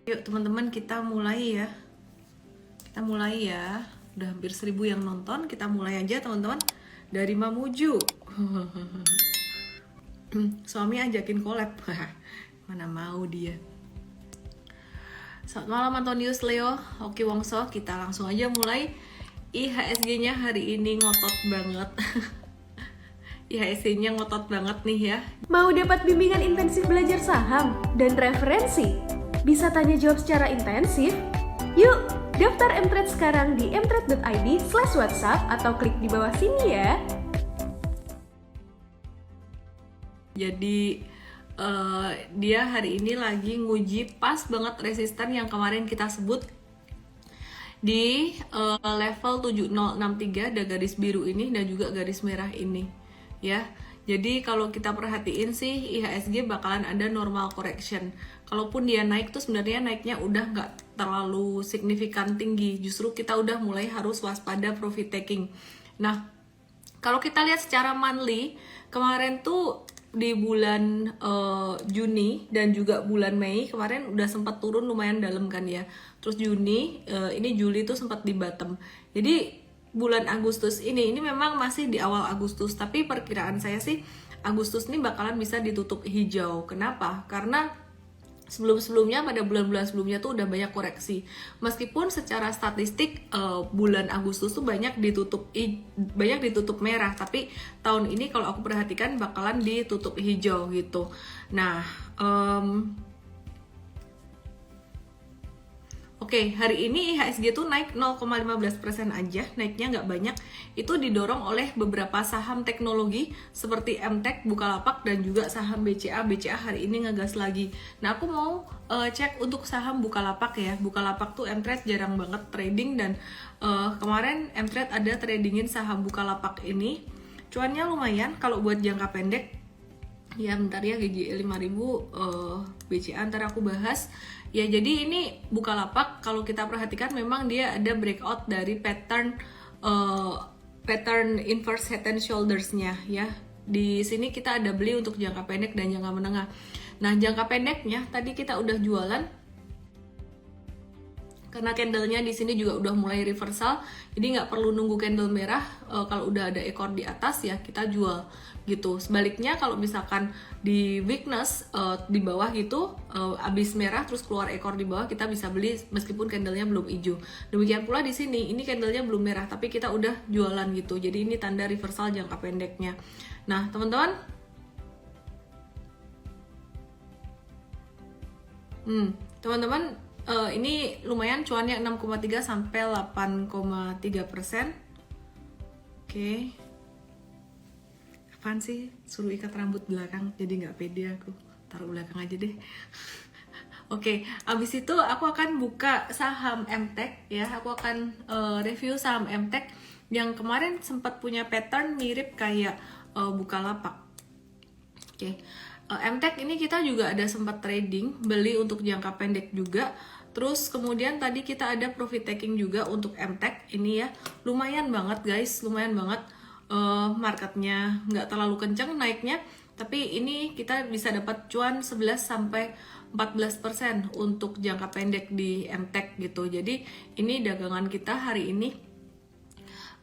Yuk teman-teman, kita mulai ya. Kita mulai ya. Udah hampir 1000 yang nonton. Kita mulai aja teman-teman. Dari Mamuju. Suami ajakin collab. Mana mau dia. Selamat malam Antonius Leo, Oki Wongso. Kita langsung aja mulai. IHSG-nya hari ini ngotot banget. IHSG-nya ngotot banget nih ya. Mau dapat bimbingan intensif belajar saham dan referensi? Bisa tanya jawab secara intensif? Yuk, daftar Mtrade sekarang di mtrade.id/whatsapp atau klik di bawah sini ya. Jadi dia hari ini lagi nguji pas banget resisten yang kemarin kita sebut di level 7063, ada garis biru ini dan juga garis merah ini ya. Jadi kalau kita perhatiin sih IHSG bakalan ada normal correction. Kalaupun dia naik tuh sebenarnya naiknya udah nggak terlalu signifikan tinggi. Justru kita udah mulai harus waspada profit taking. Nah, kalau kita lihat secara monthly, kemarin tuh di bulan Juni dan juga bulan Mei kemarin udah sempat turun lumayan dalam kan ya. Terus Juni, ini Juli tuh sempat di bottom. Jadi bulan Agustus ini memang masih di awal Agustus, tapi perkiraan saya sih Agustus ini bakalan bisa ditutup hijau. Kenapa? Karena sebelum-sebelumnya pada bulan-bulan sebelumnya tuh udah banyak koreksi. Meskipun secara statistik bulan Agustus tuh banyak ditutup merah, tapi tahun ini kalau aku perhatikan bakalan ditutup hijau gitu. Nah, Oke, hari ini IHSG tuh naik 0,15% aja, naiknya nggak banyak. Itu didorong oleh beberapa saham teknologi seperti MTech, Bukalapak, dan juga saham BCA. BCA hari ini ngegas lagi. Nah, aku mau cek untuk saham Bukalapak ya. Bukalapak tuh Mtrade jarang banget trading dan kemarin Mtrade ada tradingin saham Bukalapak ini. Cuannya lumayan kalau buat jangka pendek. Ya bentar ya, GJE 5000, BCA ntar aku bahas. Ya jadi ini Bukalapak kalau kita perhatikan memang dia ada breakout dari pattern inverse head and shoulders-nya ya. Di sini kita ada beli untuk jangka pendek dan jangka menengah. Nah, jangka pendeknya tadi kita udah jualan karena candlenya di sini juga udah mulai reversal, jadi nggak perlu nunggu candle merah. Kalau udah ada ekor di atas ya kita jual gitu. Sebaliknya kalau misalkan di weakness di bawah gitu, abis merah terus keluar ekor di bawah, kita bisa beli meskipun candlenya belum hijau. Demikian pula di sini, ini candlenya belum merah tapi kita udah jualan gitu. Jadi ini tanda reversal jangka pendeknya. Nah teman-teman, teman-teman, ini lumayan cuannya 6,3 sampai 8,3%. Oke. Apaan sih suruh ikat rambut belakang, jadi nggak pede aku. Taruh belakang aja deh. Oke, abis itu aku akan buka saham MTech ya. Aku akan review saham MTech yang kemarin sempat punya pattern mirip kayak Bukalapak. Oke. MTech ini kita juga ada sempat trading, beli untuk jangka pendek juga. Terus kemudian tadi kita ada profit taking juga untuk MTech ini ya. Lumayan banget guys, lumayan banget. Marketnya nggak terlalu kencang naiknya, tapi ini kita bisa dapat cuan 11 sampai 14% untuk jangka pendek di MTech gitu. Jadi ini dagangan kita hari ini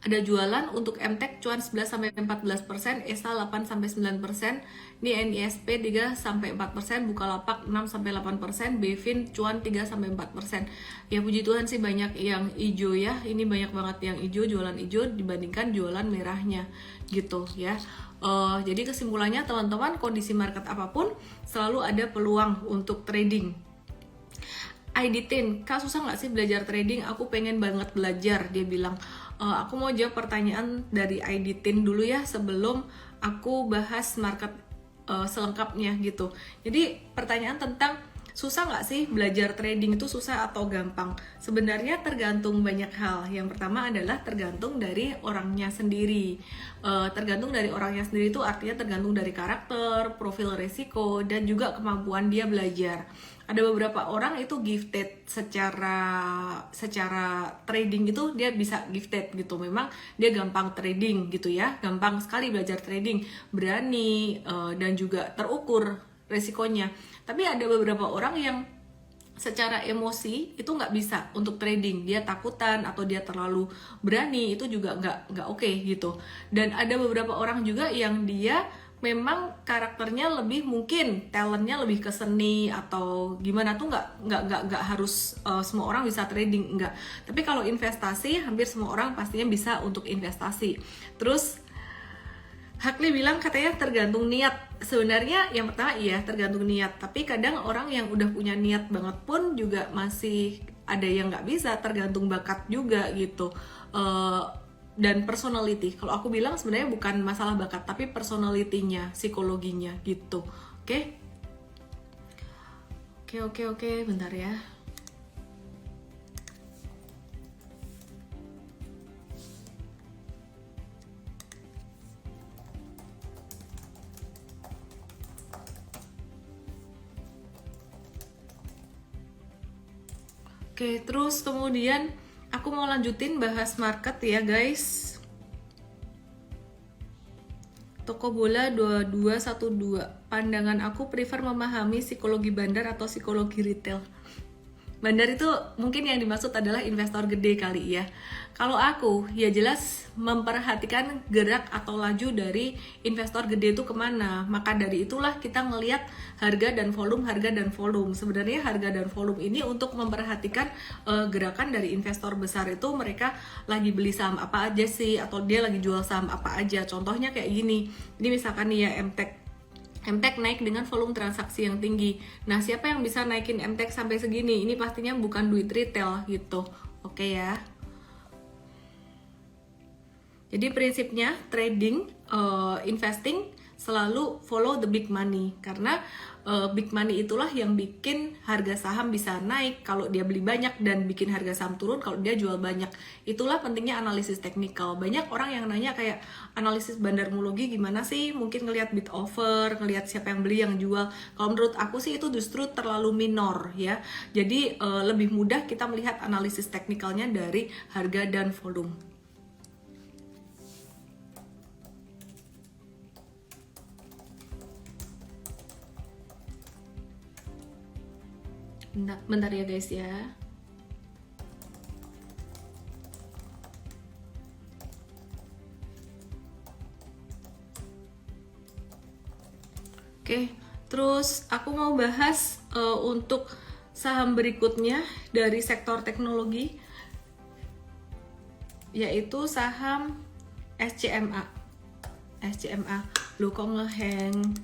ada jualan untuk MTech cuan 11 sampai 14%, ESA 8 sampai 9%, ini NISP 3 sampai 4%, Bukalapak 6 sampai 8%, BFIN cuan 3 sampai 4%. Ya puji Tuhan sih banyak yang hijau ya. Ini banyak banget yang hijau, jualan hijau dibandingkan jualan merahnya gitu ya. Jadi kesimpulannya teman-teman, kondisi market apapun selalu ada peluang untuk trading. ID10, Kak susah nggak sih belajar trading? Aku pengen banget belajar, dia bilang. Aku mau jawab pertanyaan dari ID10 dulu ya sebelum aku bahas market selengkapnya gitu. Jadi pertanyaan tentang susah nggak sih belajar trading itu, susah atau gampang? Sebenarnya tergantung banyak hal. Yang pertama adalah tergantung dari orangnya sendiri. Tergantung dari orangnya sendiri itu artinya tergantung dari karakter, profil resiko, dan juga kemampuan dia belajar. Ada beberapa orang itu gifted secara trading itu, dia bisa gifted gitu. Memang dia gampang trading gitu ya, gampang sekali belajar trading, berani dan juga terukur resikonya. Tapi ada beberapa orang yang secara emosi itu nggak bisa untuk trading, dia takutan atau dia terlalu berani, itu juga nggak oke gitu. Dan ada beberapa orang juga yang dia memang karakternya lebih, mungkin talentnya lebih ke seni atau gimana tuh, nggak harus semua orang bisa trading, enggak. Tapi kalau investasi hampir semua orang pastinya bisa untuk investasi. Terus Hakli bilang katanya tergantung niat. Sebenarnya yang pertama iya tergantung niat, tapi kadang orang yang udah punya niat banget pun juga masih ada yang nggak bisa, tergantung bakat juga gitu. Dan personality. Kalau aku bilang sebenarnya bukan masalah bakat, tapi personality-nya, psikologinya gitu. Oke? Oke, bentar ya. Oke, terus kemudian aku mau lanjutin bahas market ya guys. Toko bola 2212. Pandangan aku prefer memahami psikologi bandar atau psikologi retail. Bandar itu mungkin yang dimaksud adalah investor gede kali ya. Kalau aku ya jelas memperhatikan gerak atau laju dari investor gede itu kemana. Maka dari itulah kita ngelihat harga dan volume. Sebenarnya harga dan volume ini untuk memperhatikan gerakan dari investor besar itu, mereka lagi beli saham apa aja sih, atau dia lagi jual saham apa aja. Contohnya kayak gini. Ini misalkan nih ya MTEK naik dengan volume transaksi yang tinggi. Nah, siapa yang bisa naikin MTEK sampai segini? Ini pastinya bukan duit retail gitu. Oke ya. Jadi prinsipnya trading, investing selalu follow the big money, karena big money itulah yang bikin harga saham bisa naik kalau dia beli banyak, dan bikin harga saham turun kalau dia jual banyak. Itulah pentingnya analisis teknikal. Banyak orang yang nanya kayak analisis bandarmologi gimana sih? Mungkin ngelihat bid offer, ngelihat siapa yang beli yang jual. Kalau menurut aku sih itu justru terlalu minor ya. Jadi lebih mudah kita melihat analisis teknikalnya dari harga dan volume. Bentar ya guys ya. Oke, terus aku mau bahas untuk saham berikutnya dari sektor teknologi, yaitu saham SCMA. Loh kok ngehang?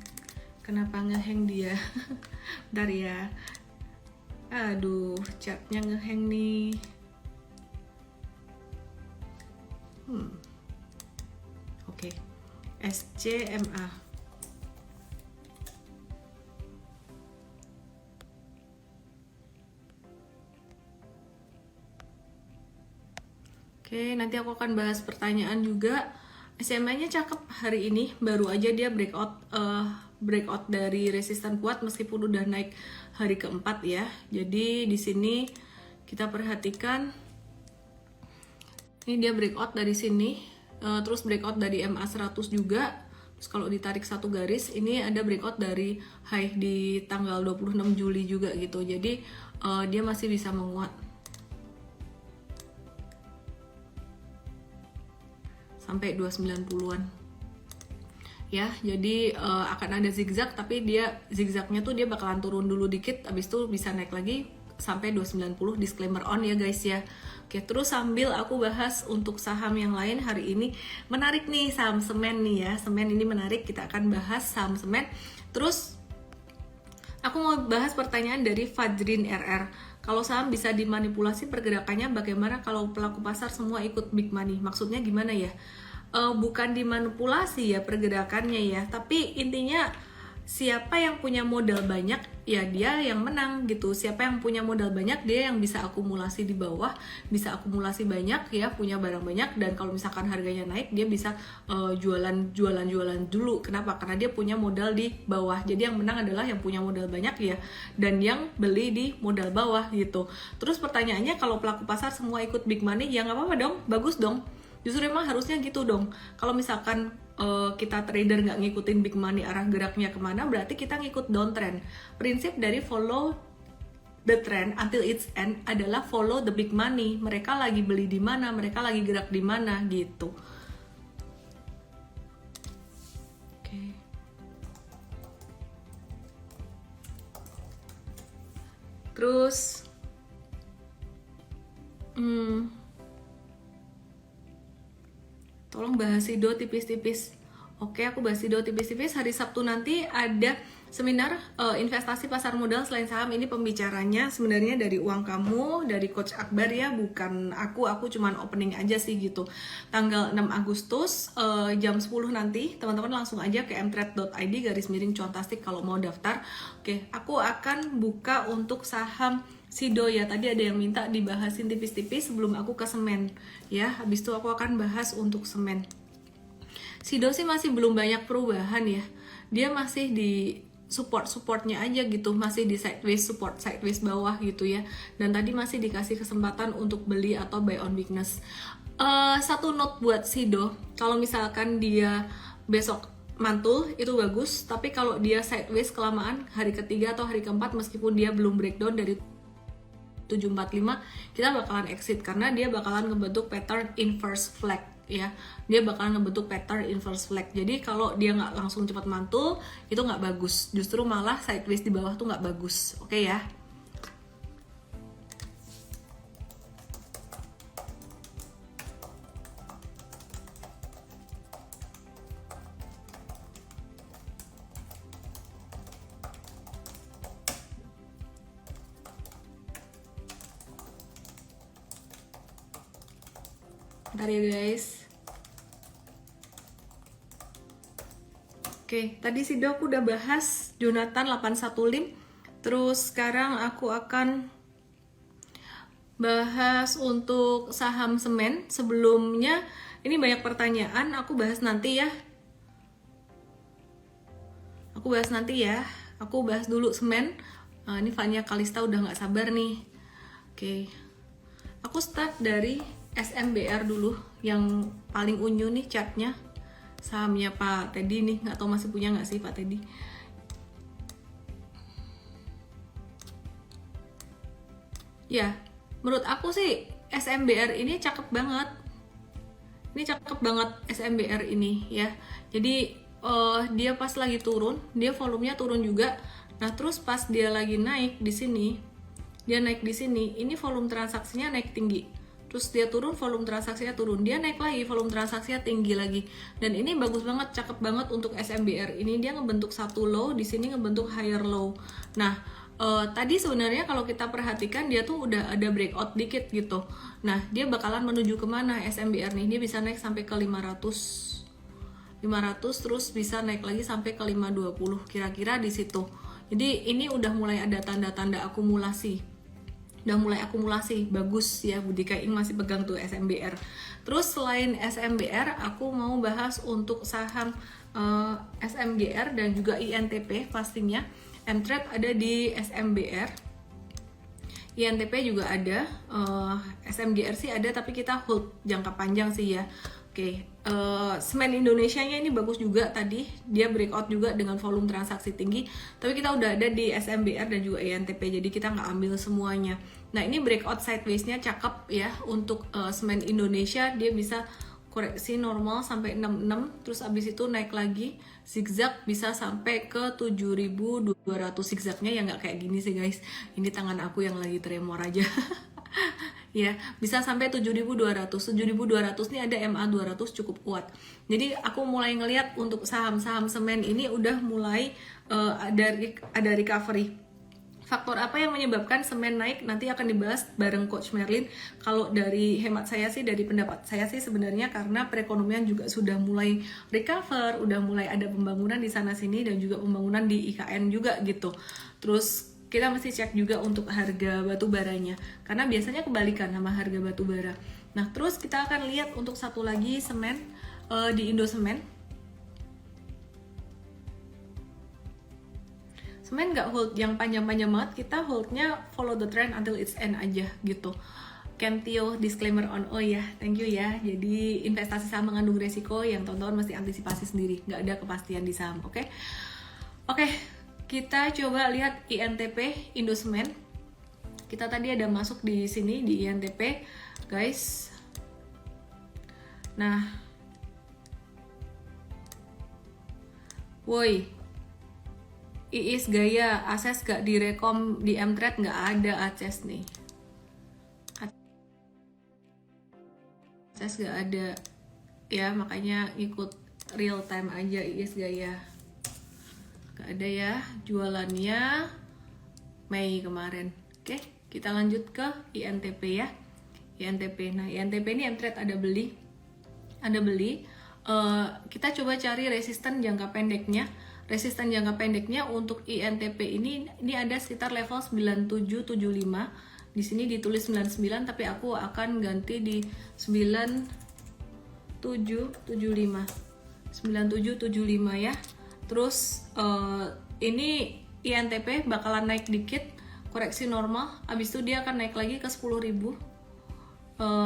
Kenapa ngehang dia? Bentar ya. Aduh, chartnya ngehang nih. Oke. SCMA. Oke, nanti aku akan bahas pertanyaan juga. SCMA-nya cakep hari ini, baru aja dia breakout dari resisten kuat meskipun udah naik hari keempat ya. Jadi di sini kita perhatikan, ini dia breakout dari sini, terus breakout dari MA 100 juga. Terus kalau ditarik satu garis, ini ada breakout dari high di tanggal 26 Juli juga gitu. Jadi dia masih bisa menguat sampai 290-an. Ya, jadi akan ada zigzag, tapi dia zigzagnya tuh dia bakalan turun dulu dikit, habis itu bisa naik lagi sampai 290. Disclaimer on ya guys ya. Oke, terus sambil aku bahas untuk saham yang lain hari ini, menarik nih saham semen nih ya. Semen ini menarik, kita akan bahas saham semen. Terus aku mau bahas pertanyaan dari Fajrin RR. Kalau saham bisa dimanipulasi pergerakannya, bagaimana kalau pelaku pasar semua ikut big money? Maksudnya gimana ya? Bukan dimanipulasi ya pergerakannya ya, tapi intinya siapa yang punya modal banyak ya dia yang menang gitu. Siapa yang punya modal banyak dia yang bisa akumulasi di bawah, bisa akumulasi banyak ya, punya barang banyak, dan kalau misalkan harganya naik dia bisa jualan dulu. Kenapa? Karena dia punya modal di bawah. Jadi yang menang adalah yang punya modal banyak ya, dan yang beli di modal bawah gitu. Terus pertanyaannya, kalau pelaku pasar semua ikut big money ya nggak apa-apa dong, bagus dong. Justru emang harusnya gitu dong. Kalau misalkan kita trader nggak ngikutin big money arah geraknya kemana, berarti kita ngikut downtrend. Prinsip dari follow the trend until its end adalah follow the big money. Mereka lagi beli di mana, mereka lagi gerak di mana gitu. Oke. Terus tolong bahas Sido tipis-tipis. Oke, aku bahas Sido tipis-tipis. Hari Sabtu nanti ada seminar investasi pasar modal selain saham. Ini pembicaranya sebenarnya dari uang kamu, dari Coach Akbar ya, bukan aku cuman opening aja sih gitu. Tanggal 6 Agustus jam 10 nanti, teman-teman langsung aja ke mtrade.id/cuantastik kalau mau daftar. Oke, aku akan buka untuk saham Sido ya. Tadi ada yang minta dibahasin tipis-tipis sebelum aku ke semen ya. Habis itu aku akan bahas untuk semen. Sido sih masih belum banyak perubahan ya. Dia masih di supportnya aja gitu, masih di sideways support, sideways bawah gitu ya. Dan tadi masih dikasih kesempatan untuk beli atau buy on weakness. Satu note buat Sido, kalau misalkan dia besok mantul itu bagus, tapi kalau dia sideways kelamaan hari ketiga atau hari keempat meskipun dia belum breakdown dari 745, kita bakalan exit karena dia bakalan ngebentuk pattern inverse flag ya. Dia bakalan ngebentuk pattern inverse flag. Jadi kalau dia nggak langsung cepat mantul itu nggak bagus, justru malah sideways di bawah tuh nggak bagus. Oke ya. Bentar ya guys. Oke, tadi Sido aku udah bahas Jonathan 815. Terus sekarang aku akan bahas untuk saham semen. Sebelumnya ini banyak pertanyaan, aku bahas nanti ya. Aku bahas dulu semen. Ini Vanya Kalista udah nggak sabar nih. Oke, aku start dari SMBR dulu, yang paling unyu nih chartnya. Sahamnya Pak Teddy nih, nggak tahu masih punya nggak sih Pak Teddy. Ya, menurut aku sih SMBR ini cakep banget. Ini cakep banget SMBR ini ya. Jadi dia pas lagi turun, dia volumenya turun juga. Nah terus pas dia lagi naik di sini, ini volume transaksinya naik tinggi. Terus dia turun, volume transaksinya turun. Dia naik lagi, volume transaksinya tinggi lagi. Dan ini bagus banget, cakep banget untuk SMBR. Ini dia ngebentuk satu low, di sini ngebentuk higher low. Nah, tadi sebenarnya kalau kita perhatikan dia tuh udah ada breakout dikit gitu. Nah, dia bakalan menuju kemana SMBR nih? Dia bisa naik sampai ke 500 terus bisa naik lagi sampai ke 520 kira-kira di situ. Jadi ini udah mulai ada tanda-tanda akumulasi. Bagus ya. Budi Kaing masih pegang tuh SMBR. Terus selain SMBR aku mau bahas untuk saham SMGR dan juga INTP pastinya. Mtrade ada di SMBR, INTP juga ada, SMGR sih ada tapi kita hold jangka panjang sih ya. Oke, semen Indonesia-nya ini bagus juga tadi, dia breakout juga dengan volume transaksi tinggi, tapi kita udah ada di SMBR dan juga INTP, jadi kita nggak ambil semuanya. Nah ini breakout sideways-nya cakep ya, untuk semen Indonesia dia bisa koreksi normal sampai 66, terus abis itu naik lagi, zigzag bisa sampai ke 7.200 zigzagnya ya nggak kayak gini sih guys, ini tangan aku yang lagi tremor aja. Ya, bisa sampai 7.200 ini ada MA 200 cukup kuat. Jadi aku mulai ngelihat untuk saham-saham semen ini udah mulai ada recovery. Faktor apa yang menyebabkan semen naik nanti akan dibahas bareng Coach Merlin. Kalau dari hemat saya sih, dari pendapat saya sih sebenarnya karena perekonomian juga sudah mulai recover, udah mulai ada pembangunan di sana sini dan juga pembangunan di IKN juga gitu. Terus kita mesti cek juga untuk harga batu baranya karena biasanya kebalikan sama harga batu bara. Nah terus kita akan lihat untuk satu lagi semen di Indosemen. Semen nggak hold yang panjang-panjang banget, kita holdnya follow the trend until its end aja gitu. Kentio disclaimer on, oh ya, thank you ya. Jadi investasi saham mengandung resiko yang teman-teman mesti antisipasi sendiri, nggak ada kepastian di saham, oke? Oke, kita coba lihat INTP Indosemen. Kita tadi ada masuk di sini di INTP, guys. Nah, woi, Iis gaya, akses gak direkom di Mtrade, nggak ada akses nih. Akses gak ada, ya makanya ikut real time aja Iis gaya. Gak ada ya jualannya Mei kemarin. Oke, kita lanjut ke INTP ya. INTP. Nah, INTP ini Mtrade ada beli. Kita coba cari resisten jangka pendeknya. Resisten jangka pendeknya untuk INTP ini ada sekitar level 9775. Di sini ditulis 99 tapi aku akan ganti di 9775. 9775 ya. Terus ini INTP bakalan naik dikit, koreksi normal, abis itu dia akan naik lagi ke 10.000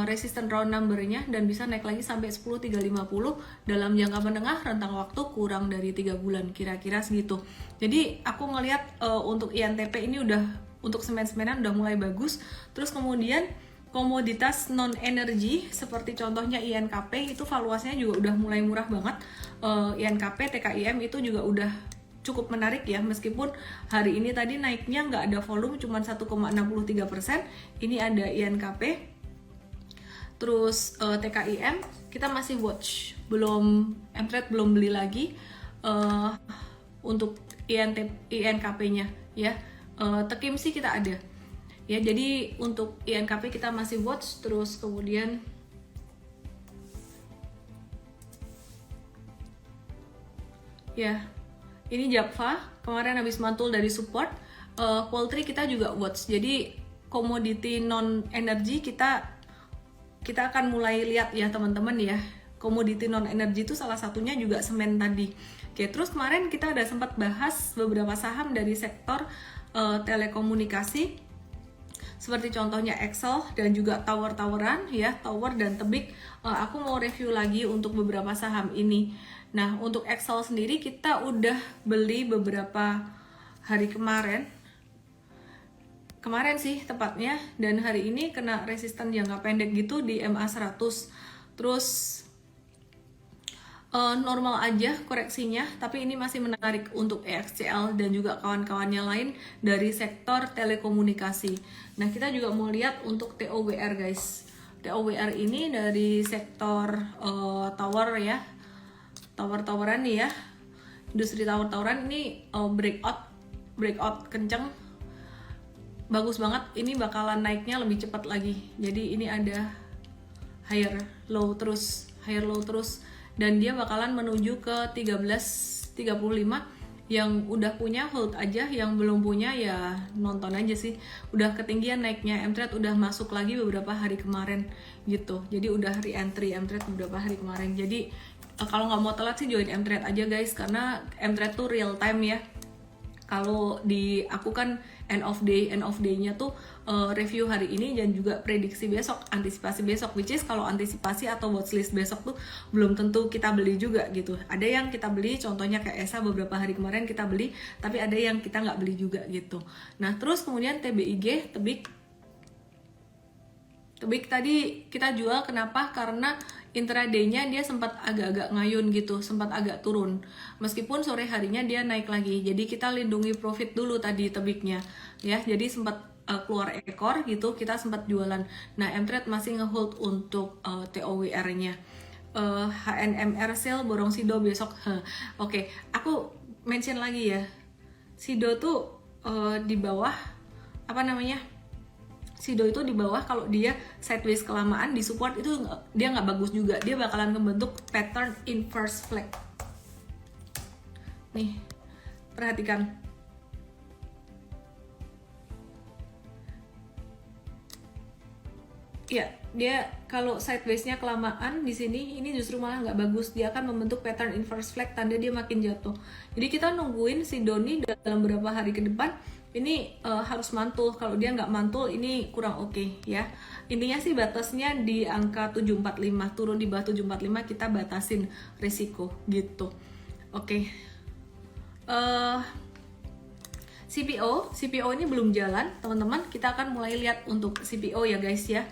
resisten round numbernya, dan bisa naik lagi sampai 10.350 dalam jangka menengah rentang waktu kurang dari 3 bulan, kira-kira segitu. Jadi aku ngelihat untuk INTP ini udah, untuk semen-semenan udah mulai bagus. Terus kemudian komoditas non energi seperti contohnya INKP itu valuasinya juga udah mulai murah banget. INKP, TKIM itu juga udah cukup menarik ya, meskipun hari ini tadi naiknya nggak ada volume, cuma 1,63%. Ini ada INKP, terus TKIM kita masih watch, Mtrade belum beli lagi untuk INKP-nya ya. Tekim sih kita ada ya, jadi untuk INKP kita masih watch. Terus kemudian ya, ini Japfa kemarin habis mantul dari support. Poultry kita juga watch. Jadi komoditi non energi kita akan mulai lihat ya teman-teman ya. Komoditi non energi itu salah satunya juga semen tadi. Oke, terus kemarin kita ada sempat bahas beberapa saham dari sektor telekomunikasi, seperti contohnya Excel dan juga tower-toweran ya, tower dan tebik. Aku mau review lagi untuk beberapa saham ini. Nah, untuk Excel sendiri kita udah beli beberapa hari kemarin sih tepatnya, dan hari ini kena resisten jangka pendek gitu di MA 100. Terus normal aja koreksinya, tapi ini masih menarik untuk EXCL dan juga kawan-kawannya lain dari sektor telekomunikasi. Nah, kita juga mau lihat untuk TOWR guys. TOWR ini dari sektor tower ya, tower-toweran nih ya, industri tower-toweran ini breakout kenceng, bagus banget. Ini bakalan naiknya lebih cepat lagi. Jadi ini ada higher low terus, dan dia bakalan menuju ke 13.35. Yang udah punya hold aja, yang belum punya ya nonton aja sih. Udah ketinggian naiknya, Mtrade udah masuk lagi beberapa hari kemarin gitu. Jadi udah re-entry Mtrade beberapa hari kemarin. Jadi kalau nggak mau telat sih join Mtrade aja guys, karena Mtrade tuh real time ya. Kalau di aku kan end of day-nya tuh review hari ini dan juga prediksi besok, antisipasi besok, which is kalau antisipasi atau watchlist besok tuh belum tentu kita beli juga gitu. Ada yang kita beli, contohnya kayak ESA beberapa hari kemarin kita beli, tapi ada yang kita nggak beli juga gitu. Nah, terus kemudian TBIG, Tebik tadi kita jual, kenapa? Karena intraday-nya dia sempat agak-agak ngayun gitu, sempat agak turun. Meskipun sore harinya dia naik lagi. Jadi kita lindungi profit dulu tadi Tebiknya ya. Jadi sempat keluar ekor gitu, kita sempat jualan. Nah, Mtrade masih ngehold untuk TOWR-nya. HNMR sale borong Sido besok. Oke, aku mention lagi ya. Sido tuh di bawah apa namanya? Sido itu di bawah, kalau dia sideways kelamaan di support itu dia nggak bagus juga, dia bakalan membentuk pattern inverse flag. Nih, perhatikan. Ya, dia kalau sideways-nya kelamaan di sini, ini justru malah nggak bagus. Dia akan membentuk pattern inverse flag, tanda dia makin jatuh. Jadi kita nungguin si Doni dalam beberapa hari ke depan. Ini harus mantul. Kalau dia nggak mantul, ini kurang oke ya. Intinya sih batasnya di angka 745, turun di bawah 745 kita batasin risiko gitu. Oke. CPO ini belum jalan, teman-teman. Kita akan mulai lihat untuk CPO ya guys ya.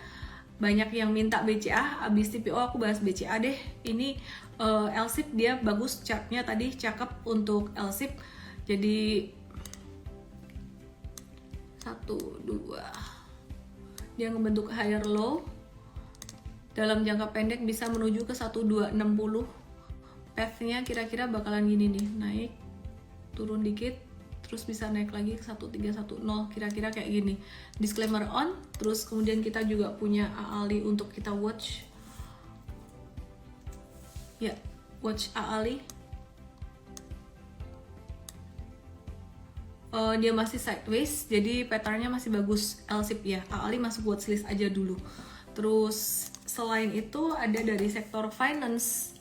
Banyak yang minta BCA, abis CPO aku bahas BCA deh. Ini LSIP dia bagus chartnya tadi, cakep untuk LSIP. Jadi 1, 2, dia ngebentuk higher low. Dalam jangka pendek bisa menuju ke 1260. Path-nya kira-kira bakalan gini nih, naik, turun dikit, terus bisa naik lagi ke 1310, kira-kira kayak gini. Disclaimer on, terus kemudian kita juga punya AALI untuk kita watch. Ya, watch AALI. Dia masih sideways, jadi patternnya masih bagus LSIP ya. AALI masuk watchlist aja dulu. Terus selain itu ada dari sektor finance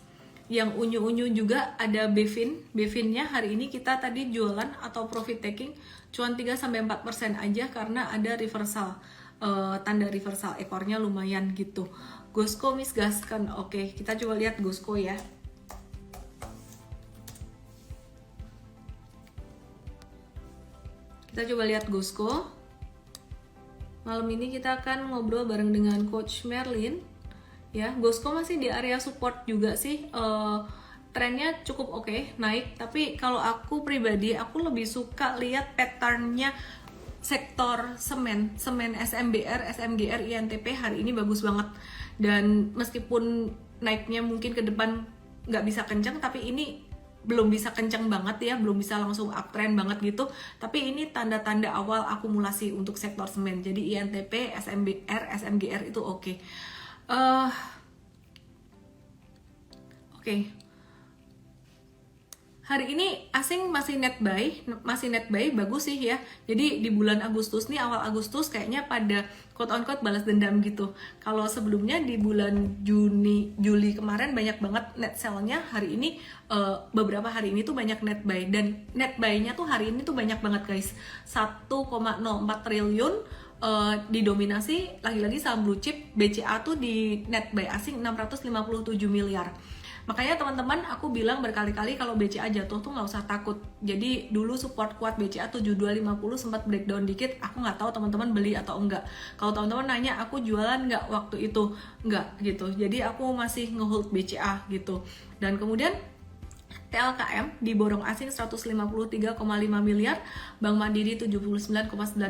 yang unyu-unyu juga ada Bevin-nya hari ini kita tadi jualan atau profit taking cuan 3-4% aja karena ada reversal, tanda reversal ekornya lumayan gitu. Gosco misgaskan. Oke, kita coba lihat Gosco ya. Kita coba lihat Gosco. Malam ini kita akan ngobrol bareng dengan Coach Merlin. Ya, Gosco masih di area support juga sih. Trennya cukup oke, naik. Tapi kalau aku pribadi, aku lebih suka lihat patternnya sektor semen SMBR, SMGR, INTP hari ini bagus banget. Dan meskipun naiknya mungkin ke depan nggak bisa kencang, tapi ini belum bisa kencang banget ya, belum bisa langsung uptrend banget gitu. Tapi ini tanda-tanda awal akumulasi untuk sektor semen. Jadi INTP, SMBR, SMGR itu oke. Oke. Hari ini asing masih net buy bagus sih ya. Jadi di bulan Agustus nih, awal Agustus kayaknya pada quote on quote balas dendam gitu. Kalau sebelumnya di bulan Juli kemarin banyak banget net sell-nya, hari ini beberapa hari ini tuh banyak net buy, dan net buy-nya tuh hari ini tuh banyak banget guys. 1,04 triliun didominasi lagi-lagi saham blue chip. BCA tuh di net buy asing 657 miliar. Makanya teman-teman aku bilang berkali-kali kalau BCA jatuh tuh nggak usah takut. Jadi dulu support kuat BCA 7250 sempat breakdown dikit. Aku nggak tahu teman-teman beli atau enggak. Kalau teman-teman nanya aku jualan nggak waktu itu, nggak gitu. Jadi aku masih ngehold BCA gitu. Dan kemudian TLKM diborong asing 153,5 miliar, Bank Mandiri 79,9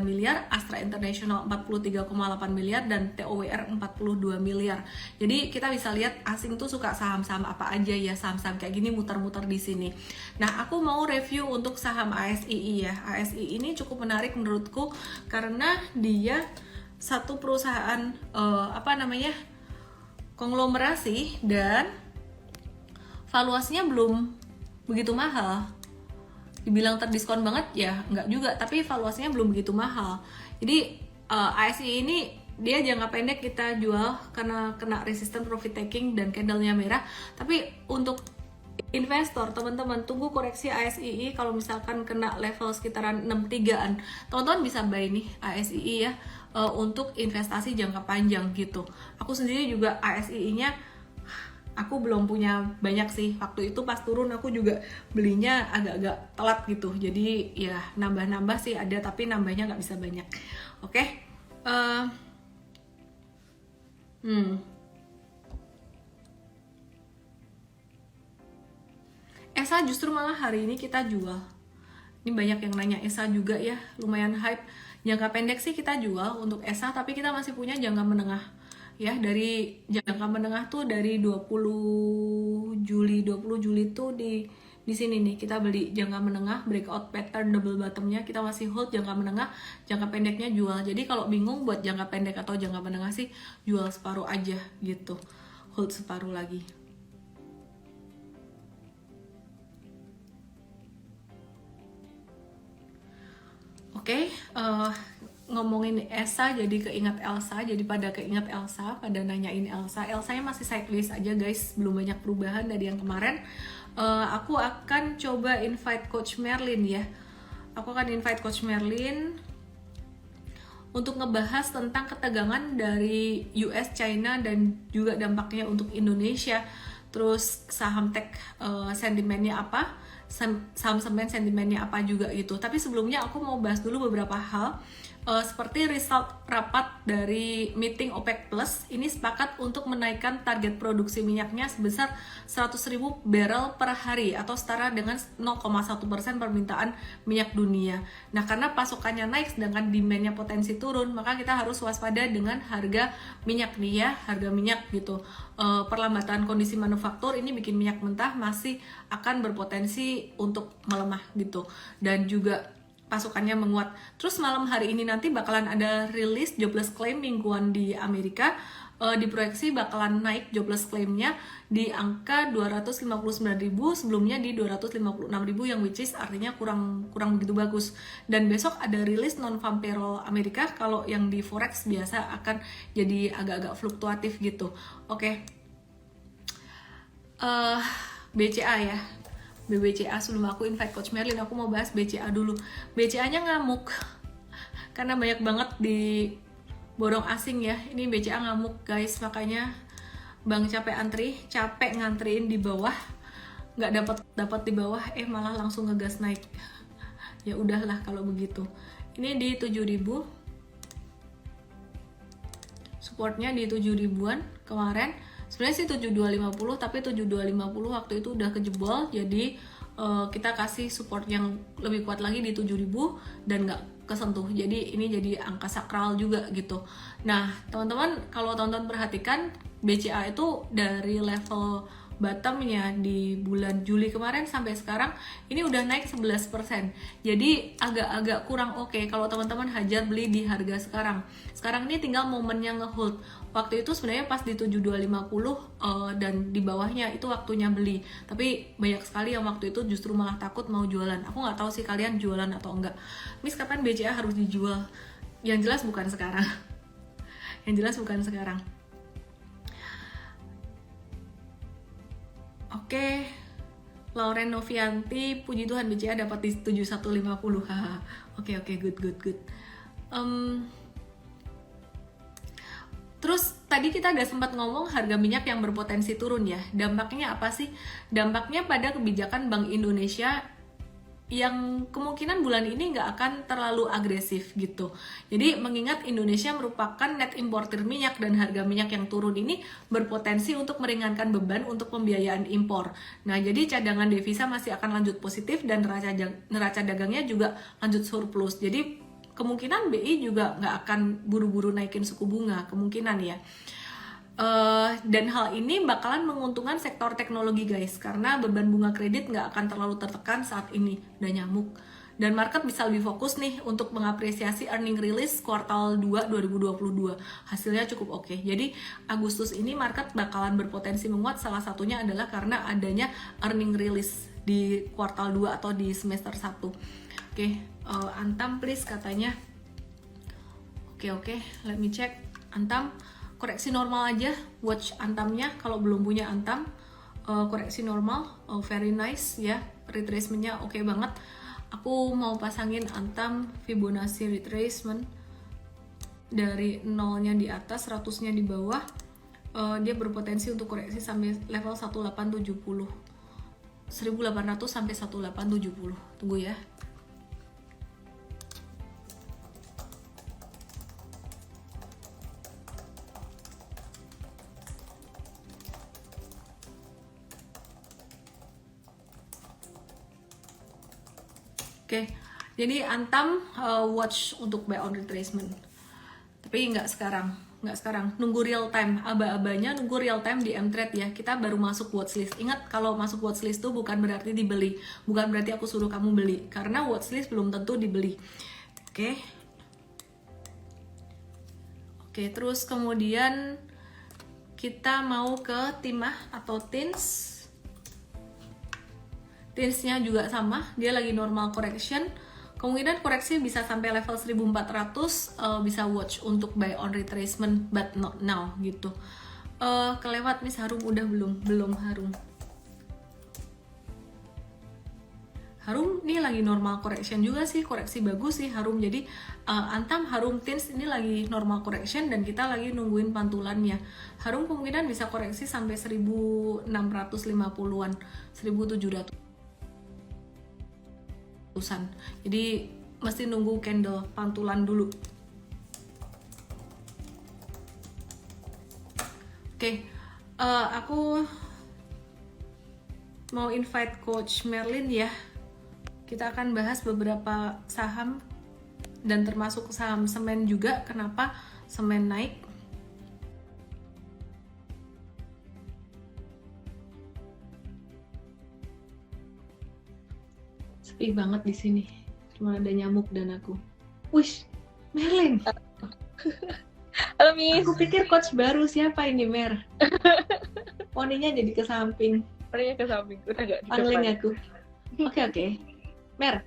miliar, Astra International 43,8 miliar, dan TOWR 42 miliar. Jadi kita bisa lihat asing tuh suka saham-saham apa aja ya, saham-saham kayak gini muter-muter di sini. Nah, aku mau review untuk saham ASII ya. ASII ini cukup menarik menurutku karena dia satu perusahaan konglomerasi dan valuasinya belum begitu mahal. Dibilang terdiskon banget ya nggak juga, tapi valuasinya belum begitu mahal. Jadi ASI ini dia jangka pendek kita jual karena kena resisten profit taking dan candlenya merah. Tapi untuk investor teman-teman tunggu koreksi ASII. Kalau misalkan kena level sekitaran 63-an, teman-teman bisa buy nih ASII ya, untuk investasi jangka panjang gitu. Aku sendiri juga ASII-nya aku belum punya banyak sih. Waktu itu pas turun aku juga belinya agak-agak telat gitu. Jadi ya nambah-nambah sih ada, tapi nambahnya nggak bisa banyak. Oke. ESA justru malah hari ini kita jual. Ini banyak yang nanya ESA juga ya, lumayan hype. Jangka pendek sih kita jual untuk ESA, tapi kita masih punya jangka menengah. Ya, dari jangka menengah tuh dari 20 Juli tuh di sini nih kita beli jangka menengah, breakout pattern double bottomnya kita masih hold jangka menengah, jangka pendeknya jual. Jadi kalau bingung buat jangka pendek atau jangka menengah sih jual separuh aja gitu, hold separuh lagi. Oke, ngomongin ESA jadi keingat Elsa, jadi pada keingat Elsa, pada nanyain Elsa. Elsanya masih sideways aja guys, belum banyak perubahan dari yang kemarin. Aku akan coba invite Coach Merlin ya. Aku akan invite Coach Merlin untuk ngebahas tentang ketegangan dari US, China, dan juga dampaknya untuk Indonesia. Terus saham tech sentimennya apa? saham sentimennya apa juga gitu. Tapi sebelumnya aku mau bahas dulu beberapa hal. Seperti result rapat dari meeting OPEC Plus, ini sepakat untuk menaikkan target produksi minyaknya sebesar 100.000 barrel per hari atau setara dengan 0,1% permintaan minyak dunia. Nah, karena pasokannya naik sedangkan demand-nya potensi turun, maka kita harus waspada dengan harga minyak nih ya, harga minyak gitu. Perlambatan kondisi manufaktur ini bikin minyak mentah masih akan berpotensi untuk melemah gitu. Dan juga pasukannya menguat. Terus malam hari ini nanti bakalan ada rilis jobless claim mingguan di Amerika. Diproyeksi bakalan naik jobless claim-nya di angka 259.000, sebelumnya di 256.000 yang which is artinya kurang begitu bagus. Dan besok ada rilis non-farm payroll Amerika, kalau yang di forex biasa akan jadi agak-agak fluktuatif gitu. Oke. BCA ya. BBCA, sebelum aku invite Coach Merlin, aku mau bahas BCA dulu. BCA-nya ngamuk karena banyak banget di borong asing ya. Ini BCA ngamuk guys, makanya Bang capek ngantriin di bawah, nggak dapat di bawah, malah langsung ngegas naik. Ya udahlah kalau begitu. Ini di 7.000, supportnya di 7.000-an kemarin. Sebenarnya sih 7250, tapi 7250 waktu itu udah kejebol, jadi kita kasih support yang lebih kuat lagi di 7000 dan nggak kesentuh. Jadi ini jadi angka sakral juga gitu. Nah, teman-teman kalau teman-teman perhatikan, BCA itu dari level bottomnya di bulan Juli kemarin sampai sekarang ini udah naik 11%. Jadi agak-agak kurang oke kalau teman-teman hajar beli di harga sekarang. Sekarang ini tinggal momennya ngehold. Waktu itu sebenarnya pas di 7250 dan di bawahnya itu waktunya beli. Tapi banyak sekali yang waktu itu justru malah takut mau jualan. Aku nggak tahu sih kalian jualan atau enggak. Miss, kapan BCA harus dijual? Yang jelas bukan sekarang. Yang jelas bukan sekarang. Oke, Lauren Novianti, puji Tuhan BCA dapat di 7150. Oke, good. Terus tadi kita udah sempat ngomong harga minyak yang berpotensi turun ya. Dampaknya apa sih? Dampaknya pada kebijakan Bank Indonesia yang kemungkinan bulan ini nggak akan terlalu agresif gitu. Jadi mengingat Indonesia merupakan net importer minyak dan harga minyak yang turun ini berpotensi untuk meringankan beban untuk pembiayaan impor. Nah, jadi cadangan devisa masih akan lanjut positif dan neraca dagangnya juga lanjut surplus. Jadi kemungkinan BI juga nggak akan buru-buru naikin suku bunga, kemungkinan ya. Dan hal ini bakalan menguntungkan sektor teknologi guys, karena beban bunga kredit nggak akan terlalu tertekan saat ini, udah nyamuk. Dan market bisa lebih fokus nih untuk mengapresiasi earning release kuartal 2 2022. Hasilnya cukup oke. Jadi Agustus ini market bakalan berpotensi menguat, salah satunya adalah karena adanya earning release di kuartal 2 atau di semester 1. Oke, Antam please katanya. Oke, let me check. Antam, koreksi normal aja, watch Antamnya kalau belum punya Antam. Koreksi normal, very nice ya, retracementnya oke banget. Aku mau pasangin Antam Fibonacci retracement dari 0-nya di atas, 100-nya di bawah. Dia berpotensi untuk koreksi sampai level 1870, 1800 sampai 1870. Tunggu ya. Oke, jadi Antam watch untuk buy on retracement. Tapi nggak sekarang. Nunggu real time. Aba-abanya nunggu real time di M-Trade ya. Kita baru masuk watchlist. Ingat, kalau masuk watchlist itu bukan berarti dibeli. Bukan berarti aku suruh kamu beli. Karena watchlist belum tentu dibeli. Oke, terus kemudian kita mau ke timah atau tins. Tinsnya juga sama, dia lagi normal correction. Kemungkinan koreksi bisa sampai level 1400, bisa watch untuk buy on retracement but not now gitu. Kelewat Miss Harum udah belum Harum. Harum nih lagi normal correction juga sih, koreksi bagus sih Harum. Jadi Antam, Harum, Tins ini lagi normal correction dan kita lagi nungguin pantulannya. Harum kemungkinan bisa koreksi sampai 1650-an, 1700. urusan. Jadi mesti nunggu candle pantulan dulu. Oke, aku mau invite Coach Merlin ya. Kita akan bahas beberapa saham dan termasuk saham semen juga. Kenapa semen naik? Sepi banget di sini. Cuma ada nyamuk dan aku. Wish, Merlin. Halo Miss. Aku pikir coach baru, siapa ini Mer? Poninya jadi ke samping. Poninya ke samping, udah gak di Pangling depan. aku. Oke. Mer,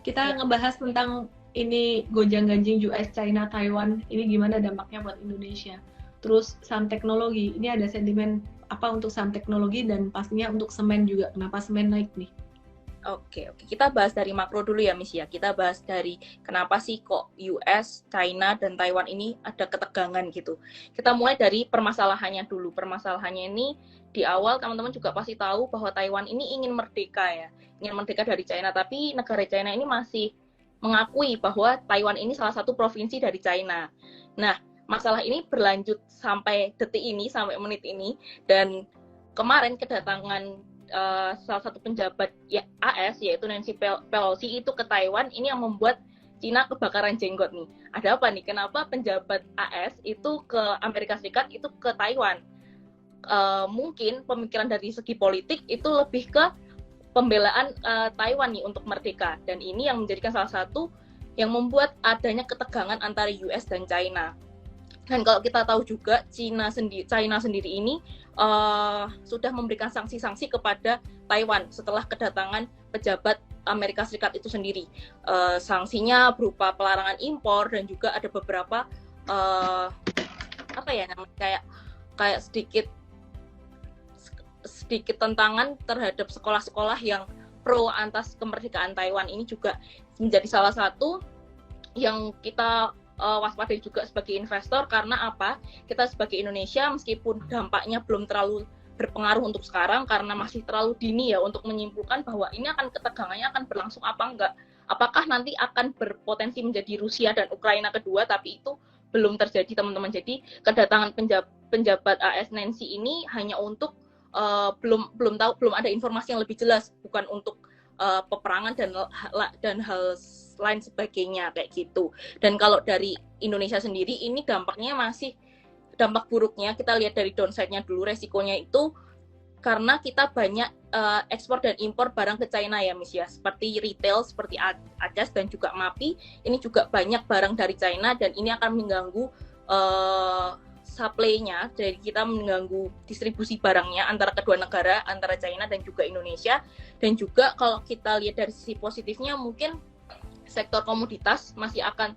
kita ngebahas tentang ini gonjang-ganjing US, China, Taiwan. Ini gimana dampaknya buat Indonesia. Terus saham teknologi, ini ada sentimen apa untuk saham teknologi dan pastinya untuk semen juga. Kenapa semen naik nih? Oke. Kita bahas dari makro dulu ya Miss ya. Kita bahas dari kenapa sih kok US, China, dan Taiwan ini ada ketegangan gitu. Kita mulai dari permasalahannya dulu. Permasalahannya ini di awal teman-teman juga pasti tahu bahwa Taiwan ini ingin merdeka ya. Ingin merdeka dari China, tapi negara China ini masih mengakui bahwa Taiwan ini salah satu provinsi dari China. Nah, masalah ini berlanjut sampai detik ini, sampai menit ini, dan kemarin kedatangan salah satu penjabat ya, AS yaitu Nancy Pelosi itu ke Taiwan, ini yang membuat Cina kebakaran jenggot nih. Ada apa nih? Kenapa penjabat AS itu ke Amerika Serikat itu ke Taiwan? Mungkin pemikiran dari segi politik itu lebih ke pembelaan Taiwan nih untuk merdeka, dan ini yang menjadikan salah satu yang membuat adanya ketegangan antara US dan China. Dan kalau kita tahu juga China sendiri ini sudah memberikan sanksi-sanksi kepada Taiwan setelah kedatangan pejabat Amerika Serikat itu sendiri. Sanksinya berupa pelarangan impor dan juga ada beberapa kayak sedikit tentangan terhadap sekolah-sekolah yang pro atas kemerdekaan Taiwan. Ini juga menjadi salah satu yang kita waspadai juga sebagai investor. Karena apa? Kita sebagai Indonesia meskipun dampaknya belum terlalu berpengaruh untuk sekarang karena masih terlalu dini ya untuk menyimpulkan bahwa ini ketegangannya akan berlangsung apa enggak. Apakah nanti akan berpotensi menjadi Rusia dan Ukraina kedua, tapi itu belum terjadi teman-teman. Jadi kedatangan penjabat AS Nancy ini hanya untuk belum ada informasi yang lebih jelas, bukan untuk peperangan dan hal lain sebagainya kayak gitu. Dan kalau dari Indonesia sendiri ini dampaknya masih dampak buruknya kita lihat dari downside-nya dulu. Resikonya itu karena kita banyak ekspor dan impor barang ke China ya Miss ya, seperti retail seperti Ajas dan juga MAPI ini juga banyak barang dari China, dan ini akan mengganggu supply-nya, jadi kita mengganggu distribusi barangnya antara kedua negara, antara China dan juga Indonesia. Dan juga kalau kita lihat dari sisi positifnya, mungkin sektor komoditas masih akan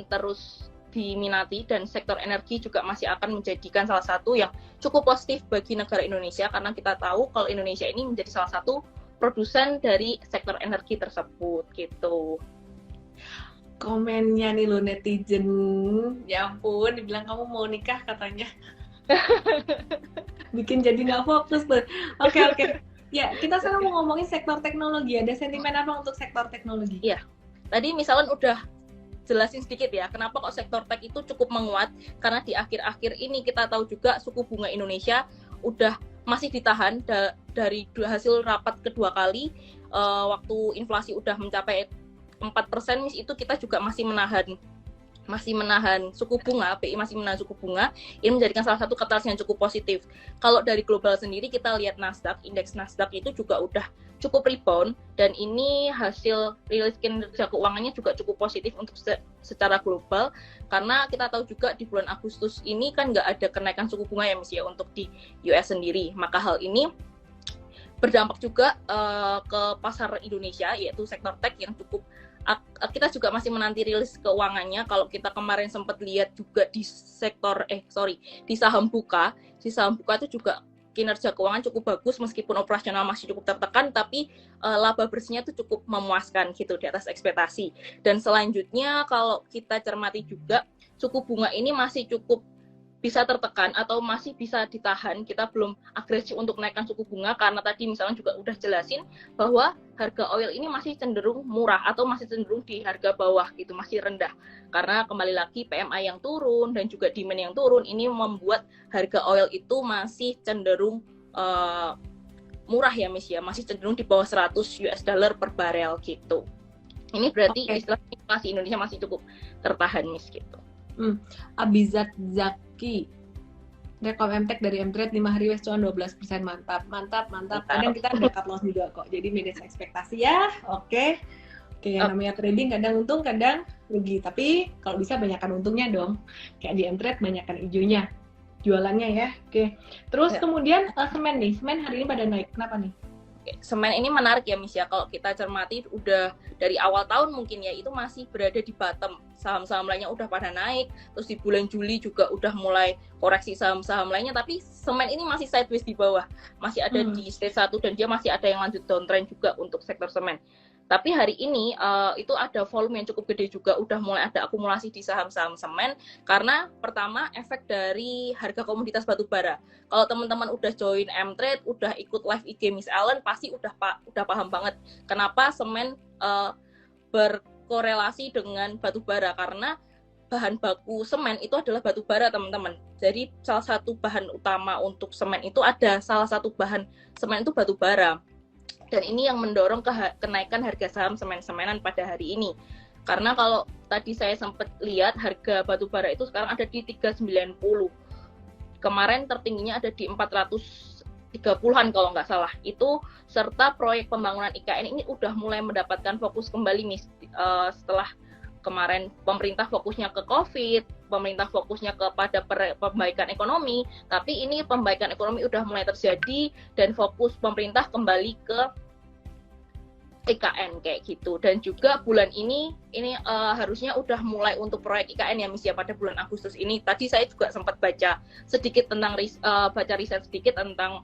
terus diminati, dan sektor energi juga masih akan menjadikan salah satu yang cukup positif bagi negara Indonesia, karena kita tahu kalau Indonesia ini menjadi salah satu produsen dari sektor energi tersebut gitu. Komennya nih lo netizen, ya ampun, dibilang kamu mau nikah katanya. Bikin jadi nggak fokus tuh. Oke. Ya, kita sekarang mau ngomongin sektor teknologi. Ada sentimen apa untuk sektor teknologi? Iya, tadi misalnya udah jelasin sedikit ya, kenapa kok sektor tech itu cukup menguat, karena di akhir-akhir ini kita tahu juga suku bunga Indonesia udah masih ditahan dari hasil rapat kedua kali, waktu inflasi udah mencapai 4%, itu kita juga masih menahan suku bunga, BI masih menahan suku bunga. Ini menjadikan salah satu catalyst yang cukup positif. Kalau dari global sendiri kita lihat indeks Nasdaq itu juga udah cukup rebound, dan ini hasil rilis kinerja keuangannya juga cukup positif untuk secara global, karena kita tahu juga di bulan Agustus ini kan nggak ada kenaikan suku bunga ya Miss ya untuk di US sendiri. Maka hal ini berdampak juga ke pasar Indonesia, yaitu sektor tech yang cukup, kita juga masih menanti rilis keuangannya. Kalau kita kemarin sempat lihat juga di di saham Buka itu juga kinerja keuangan cukup bagus, meskipun operasional masih cukup tertekan, tapi laba bersihnya itu cukup memuaskan gitu, di atas ekspektasi. Dan selanjutnya kalau kita cermati juga suku bunga ini masih cukup bisa tertekan atau masih bisa ditahan, kita belum agresif untuk menaikkan suku bunga karena tadi misalnya juga udah jelasin bahwa harga oil ini masih cenderung murah atau masih cenderung di harga bawah gitu, masih rendah. Karena kembali lagi PMI yang turun dan juga demand yang turun ini membuat harga oil itu masih cenderung murah ya Miss ya, masih cenderung di bawah 100 US dollar per barel gitu. Ini berarti istilahnya inflasi Indonesia masih cukup tertahan Miss gitu. Abizat Zaki, Rekom MTech dari Mtrade 5 hari wes cuan 12%, mantap. Kadang kita ada cut loss juga kok, jadi minus ekspektasi ya. Oke, yang namanya trading kadang untung, kadang rugi. Tapi kalau bisa banyakkan untungnya dong. Kayak di Mtrade banyakkan hijaunya, jualannya ya. Oke. Terus kemudian semen nih, semen hari ini pada naik. Kenapa nih? Semen ini menarik ya Miss ya, kalau kita cermati udah dari awal tahun mungkin ya itu masih berada di bottom, saham-saham lainnya udah pada naik, terus di bulan Juli juga udah mulai koreksi saham-saham lainnya, tapi semen ini masih sideways di bawah, masih ada di stage 1 dan dia masih ada yang lanjut downtrend juga untuk sektor semen. Tapi hari ini itu ada volume yang cukup gede juga, udah mulai ada akumulasi di saham-saham semen karena pertama efek dari harga komoditas batu bara. Kalau teman-teman udah join Mtrade, udah ikut live IG Miss Ellen, pasti udah paham banget kenapa semen berkorelasi dengan batu bara, karena bahan baku semen itu adalah batu bara teman-teman. Jadi salah satu bahan utama untuk semen itu salah satu bahan semen itu batu bara. Dan ini yang mendorong kenaikan harga saham semen-semenan pada hari ini. Karena kalau tadi saya sempat lihat harga batu bara itu sekarang ada di 390. Kemarin tertingginya ada di 430-an kalau nggak salah. Itu serta proyek pembangunan IKN ini udah mulai mendapatkan fokus kembali Miss, setelah kemarin pemerintah fokusnya ke COVID, pemerintah fokusnya kepada perbaikan ekonomi, tapi ini perbaikan ekonomi udah mulai terjadi dan fokus pemerintah kembali ke IKN kayak gitu. Dan juga bulan ini harusnya udah mulai untuk proyek IKN ya Miss ya, pada bulan Agustus ini. Tadi saya juga sempat baca sedikit tentang baca riset sedikit tentang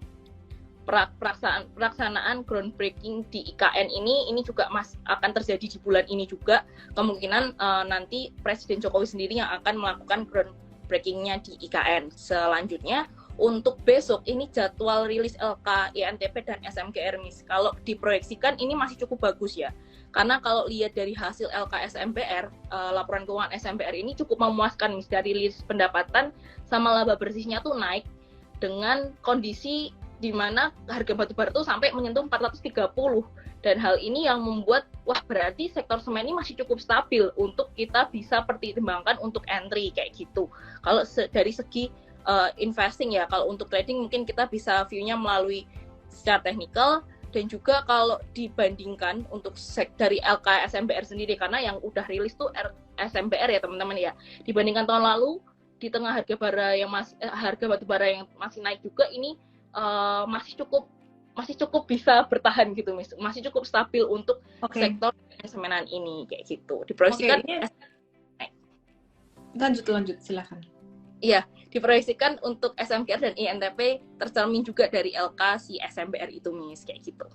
pelaksanaan groundbreaking di IKN ini juga akan terjadi di bulan ini juga. Kemungkinan nanti Presiden Jokowi sendiri yang akan melakukan groundbreaking-nya di IKN. Selanjutnya untuk besok ini jadwal rilis LK, INTP dan SMGR Miss. Kalau diproyeksikan ini masih cukup bagus ya. Karena kalau lihat dari hasil LK SMBR, laporan keuangan SMBR ini cukup memuaskan Miss, dari rilis pendapatan sama laba bersihnya tuh naik dengan kondisi di mana harga batu bara itu sampai menyentuh 430, dan hal ini yang membuat berarti sektor semen ini masih cukup stabil untuk kita bisa pertimbangkan untuk entry kayak gitu. Kalau dari segi investing ya, kalau untuk trading mungkin kita bisa view-nya melalui secara teknikal, dan juga kalau dibandingkan untuk dari LK SMBR sendiri, karena yang udah rilis tuh SMBR ya teman-teman ya, dibandingkan tahun lalu di tengah harga batu bara yang masih naik juga, ini masih cukup bisa bertahan gitu Miss, masih cukup stabil untuk sektor semenan ini kayak gitu. Diproyeksikan lanjut silakan. Iya, diproyeksikan untuk SMGR dan INTP tercermin juga dari LK si SMBR itu Miss kayak gitu.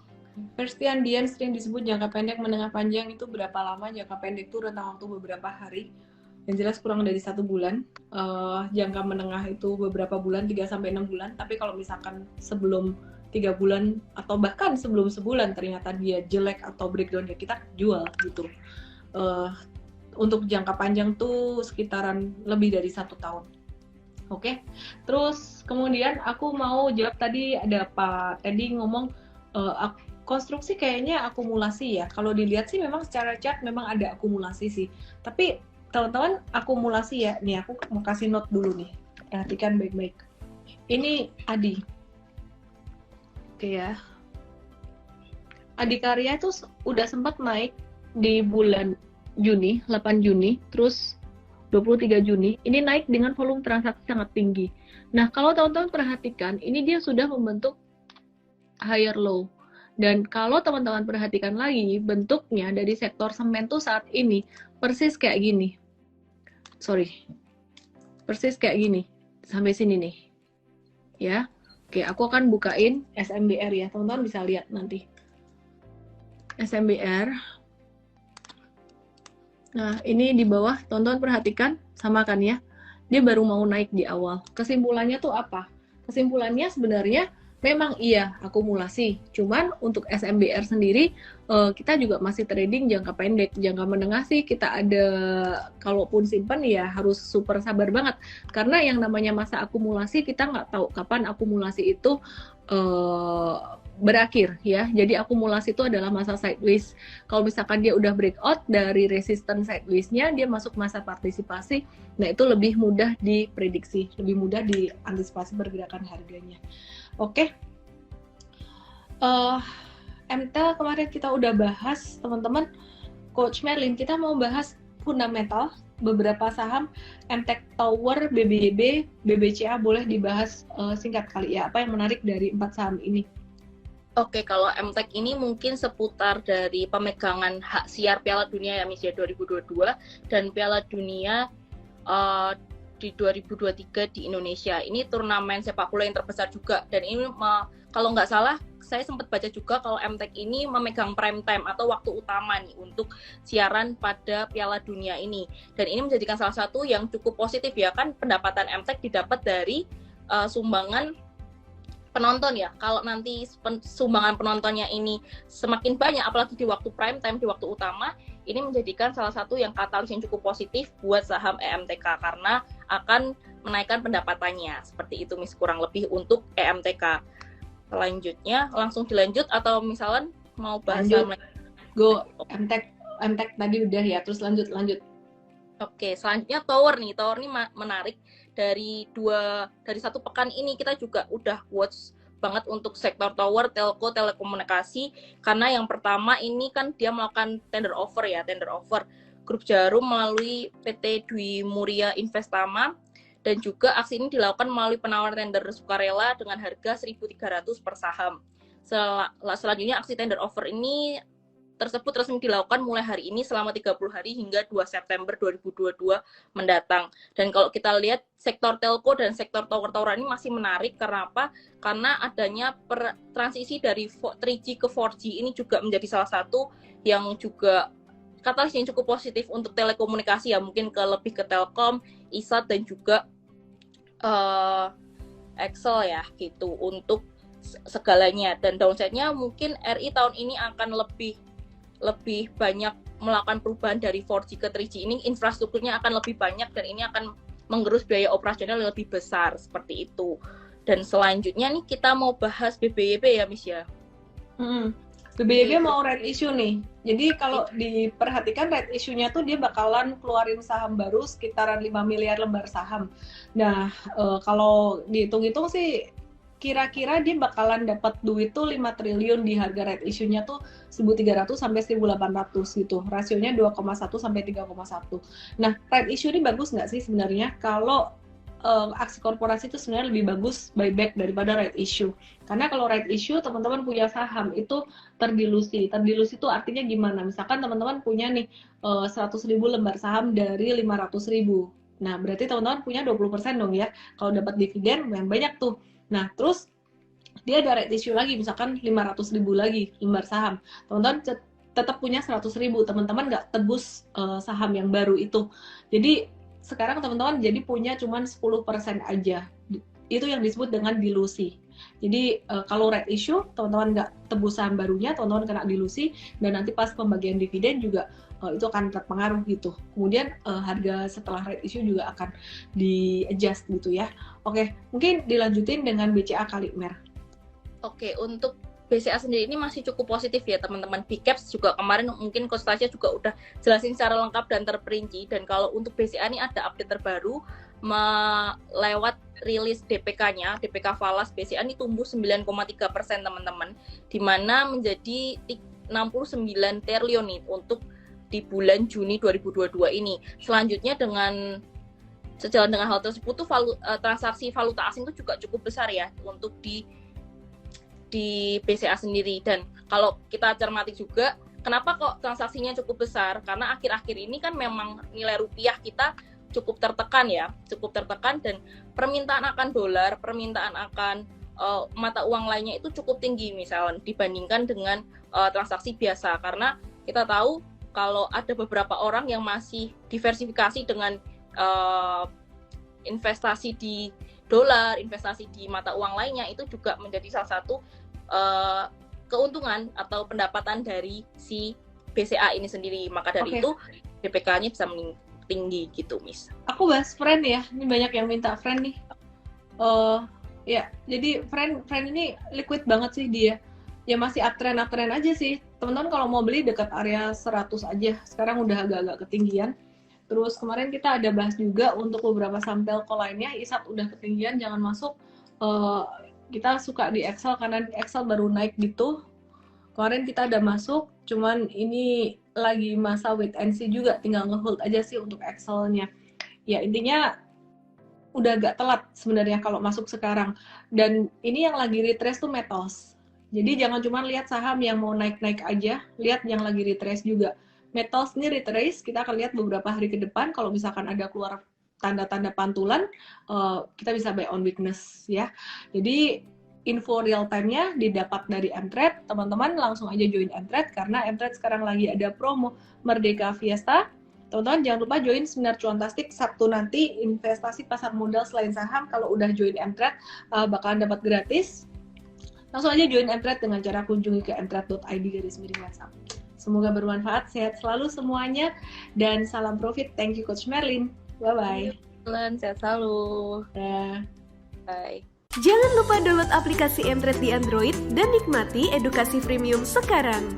Perstiandian sering disebut jangka pendek, menengah panjang, itu berapa lama? Jangka pendek itu rentang waktu beberapa hari, yang jelas kurang dari 1 bulan. Jangka menengah itu beberapa bulan, 3-6 bulan. Tapi kalau misalkan sebelum 3 bulan atau bahkan sebelum sebulan ternyata dia jelek atau breakdown, ya kita jual gitu. Untuk jangka panjang tuh sekitaran lebih dari 1 tahun. Oke. Terus kemudian aku mau jawab, tadi ada Pak Teddy ngomong konstruksi kayaknya akumulasi ya. Kalau dilihat sih memang secara chart memang ada akumulasi sih. Tapi teman-teman, akumulasi ya, nih aku mau kasih note dulu nih, perhatikan baik-baik. Ini Adi, oke ya, Adikarya itu udah sempat naik di bulan Juni, 8 Juni, terus 23 Juni, ini naik dengan volume transaksi sangat tinggi. Nah, kalau teman-teman perhatikan, ini dia sudah membentuk higher low. Dan kalau teman-teman perhatikan lagi, bentuknya dari sektor semen tuh saat ini persis kayak gini. Persis kayak gini, sampai sini nih. Ya, oke, aku akan bukain SMBR ya, teman-teman bisa lihat nanti. SMBR. Nah, ini di bawah, teman-teman perhatikan, sama kan ya. dia baru mau naik di awal. Kesimpulannya tuh apa? Kesimpulannya sebenarnya memang iya akumulasi. Cuman untuk SMBR sendiri kita juga masih trading jangka pendek, jangka menengah sih kita ada, kalaupun simpan ya harus super sabar banget. Karena yang namanya masa akumulasi kita nggak tahu kapan akumulasi itu berakhir ya. Jadi akumulasi itu adalah masa sideways. Kalau misalkan dia udah breakout dari resistance sideways-nya, dia masuk masa partisipasi. Nah, itu lebih mudah diprediksi, lebih mudah diantisipasi pergerakan harganya. Oke. MTEL kemarin kita udah bahas, teman-teman. Coach Merlin, kita mau bahas fundamental beberapa saham MTEK Tower, BBYB, BBCA, boleh dibahas singkat kali ya. Apa yang menarik dari 4 saham ini? Oke, kalau MTEK ini mungkin seputar dari pemegangan hak siar Piala Dunia ya, Miss ya, 2022 dan Piala Dunia di 2023 di Indonesia. Ini turnamen sepak bola yang terbesar juga, dan ini kalau nggak salah saya sempat baca juga kalau MTEK ini memegang prime time atau waktu utama nih untuk siaran pada Piala Dunia ini, dan ini menjadikan salah satu yang cukup positif ya, kan pendapatan MTEK didapat dari sumbangan penonton ya. Kalau nanti sumbangan penontonnya ini semakin banyak, apalagi di waktu prime time, di waktu utama, ini menjadikan salah satu yang katalis yang cukup positif buat saham EMTK karena akan menaikkan pendapatannya. Seperti itu Miss, kurang lebih untuk EMTK. Selanjutnya langsung dilanjut atau misalnya mau bahas saham lain? Go, MTEK tadi udah ya, terus lanjut. Oke, selanjutnya Tower nih. Tower ini menarik. Dari satu pekan ini kita juga udah watch banget untuk sektor tower, telco, telekomunikasi, karena yang pertama ini kan dia melakukan tender offer Grup Jarum melalui PT Dwi Muria Investama, dan juga aksi ini dilakukan melalui penawaran tender sukarela dengan harga 1.300 per saham. Selanjutnya aksi tender offer ini tersebut resmi dilakukan mulai hari ini selama 30 hari hingga 2 September 2022 mendatang. Dan kalau kita lihat sektor telco dan sektor tower-tower ini masih menarik. Kenapa? Karena adanya transisi dari 3G ke 4G ini juga menjadi salah satu yang juga katalis yang cukup positif untuk telekomunikasi ya, mungkin lebih ke Telkom, ISAT dan juga Excel ya gitu untuk segalanya. Dan downside-nya mungkin RI tahun ini akan lebih banyak melakukan perubahan dari 4G ke 3G ini, infrastrukturnya akan lebih banyak dan ini akan menggerus biaya operasional yang lebih besar, seperti itu. Dan selanjutnya nih kita mau bahas BBYB ya Miss ya. BBYB mau red issue nih. Jadi kalau diperhatikan red issue-nya tuh dia bakalan keluarin saham baru sekitaran 5 miliar lembar saham. Nah, kalau dihitung-hitung sih kira-kira dia bakalan dapat duit tuh 5 triliun di harga red issue-nya tuh 1.300 sampai 1.800 gitu. Rasionya 2,1 sampai 3,1. Nah, red issue ini bagus nggak sih sebenarnya? Kalau aksi korporasi itu sebenarnya lebih bagus buyback daripada red issue. Karena kalau red issue, teman-teman punya saham itu terdilusi. Terdilusi itu artinya gimana? Misalkan teman-teman punya nih 100.000 lembar saham dari 500.000. Nah, berarti teman-teman punya 20% dong ya. Kalau dapat dividen, yang banyak tuh. Nah, terus dia ada red issue lagi, misalkan 500.000 lagi lembar saham. Teman-teman tetap punya 100.000, teman-teman nggak tebus saham yang baru itu. Jadi sekarang teman-teman jadi punya cuma 10% aja. Itu yang disebut dengan dilusi. Jadi kalau red issue, teman-teman nggak tebus saham barunya, teman-teman kena dilusi, dan nanti pas pembagian dividen juga itu akan terpengaruh gitu. Kemudian harga setelah red issue juga akan di-adjust gitu ya. Oke, mungkin dilanjutin dengan BCA kali, Mer. Oke, untuk BCA sendiri ini masih cukup positif ya teman-teman. Bcaps juga kemarin mungkin Coach Tasya juga udah jelasin secara lengkap dan terperinci. Dan kalau untuk BCA ini ada update terbaru lewat rilis DPK-nya, DPK Falas BCA ini tumbuh 9,3% teman-teman, di mana menjadi 69 triliun nih untuk di bulan Juni 2022 ini. Selanjutnya sejalan dengan hal tersebut tuh transaksi valuta asing itu juga cukup besar ya untuk di BCA sendiri. Dan kalau kita cermati juga kenapa kok transaksinya cukup besar, karena akhir-akhir ini kan memang nilai rupiah kita cukup tertekan dan permintaan akan dolar, permintaan akan mata uang lainnya itu cukup tinggi misalnya dibandingkan dengan transaksi biasa, karena kita tahu kalau ada beberapa orang yang masih diversifikasi dengan investasi di dolar, investasi di mata uang lainnya itu juga menjadi salah satu keuntungan atau pendapatan dari si BCA ini sendiri. Maka dari itu DPK-nya bisa tinggi gitu, Miss. Aku bahas friend ya, ini banyak yang minta friend nih. Ya, jadi friend ini liquid banget sih dia. Ya masih uptrend aja sih. Teman-teman kalau mau beli dekat area 100 aja. Sekarang udah agak-agak ketinggian. Terus kemarin kita ada bahas juga untuk beberapa saham telco lainnya, ISAT udah ketinggian, jangan masuk. Kita suka di Excel karena Excel baru naik gitu. Kemarin kita ada masuk, cuman ini lagi masa wait and see juga, tinggal nge-hold aja sih untuk Excel-nya. Ya intinya udah agak telat sebenarnya kalau masuk sekarang. Dan ini yang lagi retrace tuh metals. Jadi jangan cuma lihat saham yang mau naik-naik aja, lihat yang lagi retrace juga. Metals ini retrace, kita akan lihat beberapa hari ke depan kalau misalkan ada keluar tanda-tanda pantulan, kita bisa buy on weakness ya. Jadi info real time-nya didapat dari Mtrade, teman-teman langsung aja join Mtrade karena Mtrade sekarang lagi ada promo Merdeka Fiesta. Teman-teman jangan lupa join seminar Cuantastik Sabtu nanti, investasi pasar modal selain saham. Kalau udah join Mtrade bakalan dapat gratis. Langsung aja join Mtrade dengan cara kunjungi ke mtrade.id/WhatsApp. Semoga bermanfaat, sehat selalu semuanya dan salam profit. Thank you Coach Merlin. Bye-bye. Sehat selalu. Bye. Jangan lupa download aplikasi Mtrade di Android dan nikmati edukasi premium sekarang.